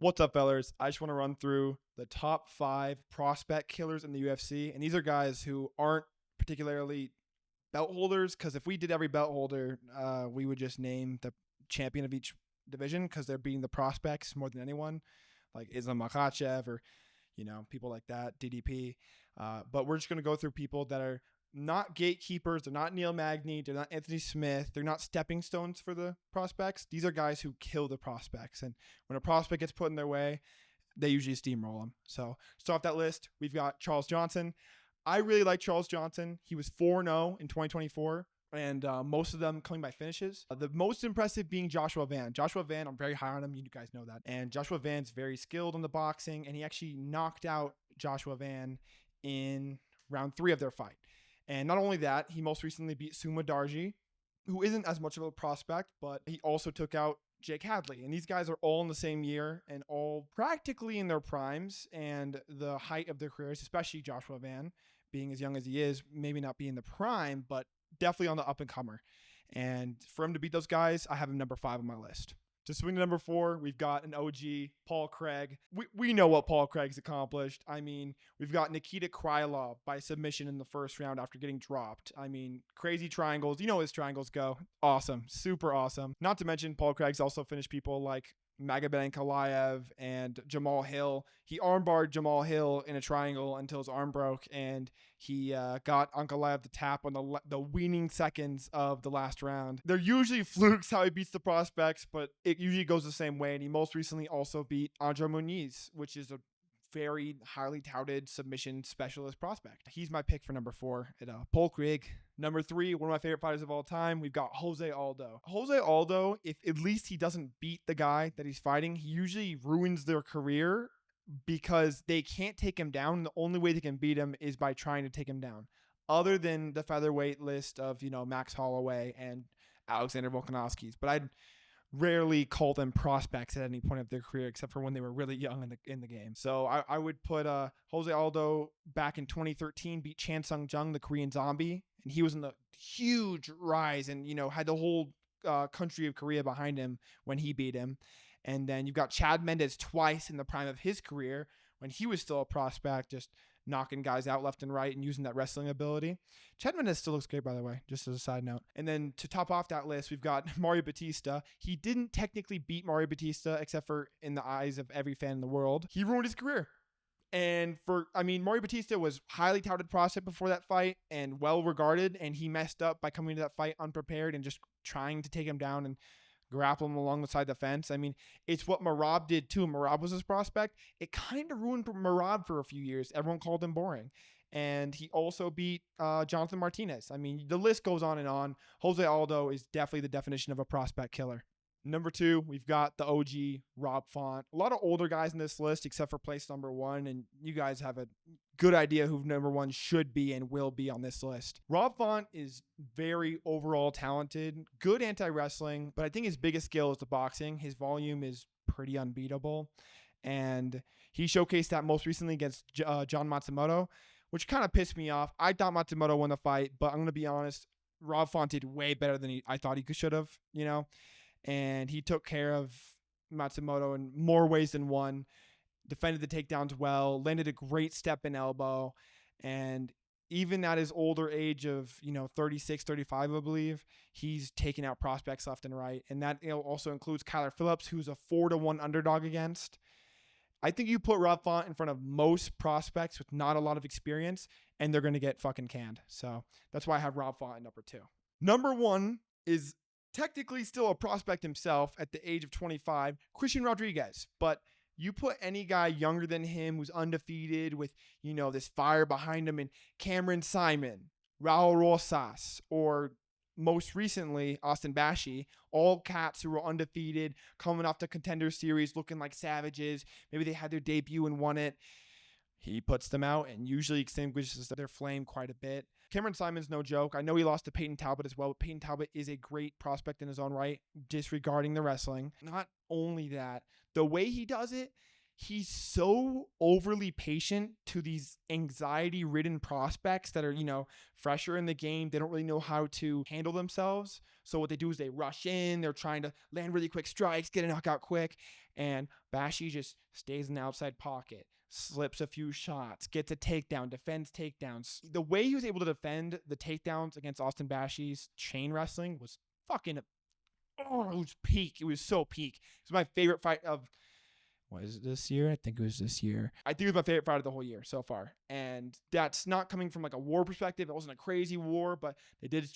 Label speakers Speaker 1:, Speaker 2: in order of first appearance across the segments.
Speaker 1: What's up, fellas? I just want to run through the top 5 prospect killers in the UFC. And these are guys who aren't particularly belt holders, because if we did every belt holder, we would just name the champion of each division because they're beating the prospects more than anyone, like Islam Makhachev or, people like that, DDP. But we're just going to go through people that are not gatekeepers. They're not Neil Magny. They're not Anthony Smith. They're not stepping stones for the prospects. These are guys who kill the prospects. And when a prospect gets put in their way, they usually steamroll them. So start off that list, we've got Charles Johnson. I really like Charles Johnson. He was 4-0 in 2024, and most of them coming by finishes. The most impressive being Joshua Van. Joshua Van, I'm very high on him. You guys know that. And Joshua Van's very skilled in the boxing, and he actually knocked out Joshua Van in round 3 of their fight. And not only that, he most recently beat Suma Darji, who isn't as much of a prospect, but he also took out Jake Hadley. And these guys are all in the same year and all practically in their primes and the height of their careers, especially Joshua Van, being as young as he is, maybe not being the prime, but definitely on the up and comer. And for him to beat those guys, I have him number 5 on my list. To swing to number 4, we've got an OG, Paul Craig. We know what Paul Craig's accomplished. I mean, we've got Nikita Krylov by submission in the first round after getting dropped. I mean, crazy triangles. You know how his triangles go. Awesome. Super awesome. Not to mention, Paul Craig's also finished people like Magomed Ankalaev and Jamal Hill. He armbarred Jamal Hill in a triangle until his arm broke, and he got Ankalaev to tap on the weaning seconds of the last round. They're usually flukes how he beats the prospects, but it usually goes the same way, and he most recently also beat Andre Muniz, which is a very highly touted submission specialist prospect. He's my pick for number 4 at Paul Craig. Number 3, one of my favorite fighters of all time, we've got Jose Aldo. Jose Aldo, if at least he doesn't beat the guy that he's fighting, he usually ruins their career because they can't take him down. The only way they can beat him is by trying to take him down. Other than the featherweight list of, Max Holloway and Alexander Volkanovski's. But I'd rarely call them prospects at any point of their career, except for when they were really young in the game. So I would put Jose Aldo back in 2013, beat Chan Sung Jung, the Korean Zombie, and he was in the huge rise and, had the whole country of Korea behind him when he beat him. And then you've got Chad Mendes twice in the prime of his career when he was still a prospect, just knocking guys out left and right and using that wrestling ability. Chad Mendes still looks great, by the way, just as a side note. And then to top off that list, we've got Mario Batista. He didn't technically beat Mario Batista, except for in the eyes of every fan in the world. He ruined his career. And Mario Batista was highly touted prospect before that fight and well regarded, and he messed up by coming to that fight unprepared and just trying to take him down and grapple him along the side of the fence. I mean, it's what Merab did too. Merab was his prospect. It kind of ruined Merab for a few years. Everyone called him boring. And he also beat Jonathan Martinez. I mean, the list goes on and on. Jose Aldo is definitely the definition of a prospect killer. Number 2, we've got the OG, Rob Font. A lot of older guys in this list, except for place number 1, and you guys have a good idea who number 1 should be and will be on this list. Rob Font is very overall talented, good anti-wrestling, but I think his biggest skill is the boxing. His volume is pretty unbeatable, and he showcased that most recently against John Matsumoto, which kind of pissed me off. I thought Matsumoto won the fight, but I'm going to be honest, Rob Font did way better than I thought he should have, and he took care of Matsumoto in more ways than one, defended the takedowns well, landed a great step and elbow, and even at his older age of, 36, 35, I believe, he's taking out prospects left and right, and that also includes Kyler Phillips, who's a 4-1 underdog against. I think you put Rob Font in front of most prospects with not a lot of experience, and they're going to get fucking canned. So that's why I have Rob Font at number 2. Number 1 is technically still a prospect himself at the age of 25, Christian Rodriguez. But you put any guy younger than him who's undefeated with, this fire behind him, and Cameron Simon, Raul Rosas, or most recently, Austin Bashi, all cats who were undefeated, coming off the Contender Series, looking like savages. Maybe they had their debut and won it. He puts them out and usually extinguishes their flame quite a bit. Cameron Simon's no joke. I know he lost to Peyton Talbot as well, but Peyton Talbot is a great prospect in his own right, disregarding the wrestling. Not only that, the way he does it, he's so overly patient to these anxiety-ridden prospects that are, fresher in the game. They don't really know how to handle themselves. So what they do is they rush in. They're trying to land really quick strikes, get a knockout quick. And Bashi just stays in the outside pocket, slips a few shots, gets a takedown, defends takedowns. The way he was able to defend the takedowns against Austin Bashi's chain wrestling was fucking, it was peak. It was so peak. It was my favorite fight of, was it this year? I think it was this year. I think it was my favorite fight of the whole year so far. And that's not coming from like a war perspective. It wasn't a crazy war, but they did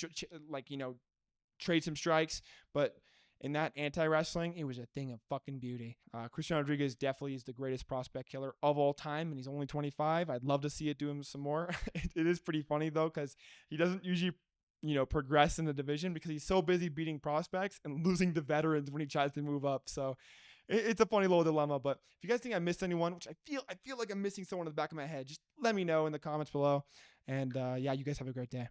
Speaker 1: trade some strikes. But in that anti-wrestling, it was a thing of fucking beauty. Cristiano Rodriguez definitely is the greatest prospect killer of all time, and he's only 25. I'd love to see it do him some more. It is pretty funny, though, because he doesn't usually progress in the division because he's so busy beating prospects and losing to veterans when he tries to move up. So it's a funny little dilemma. But if you guys think I missed anyone, which I feel like I'm missing someone in the back of my head, just let me know in the comments below. And yeah, you guys have a great day.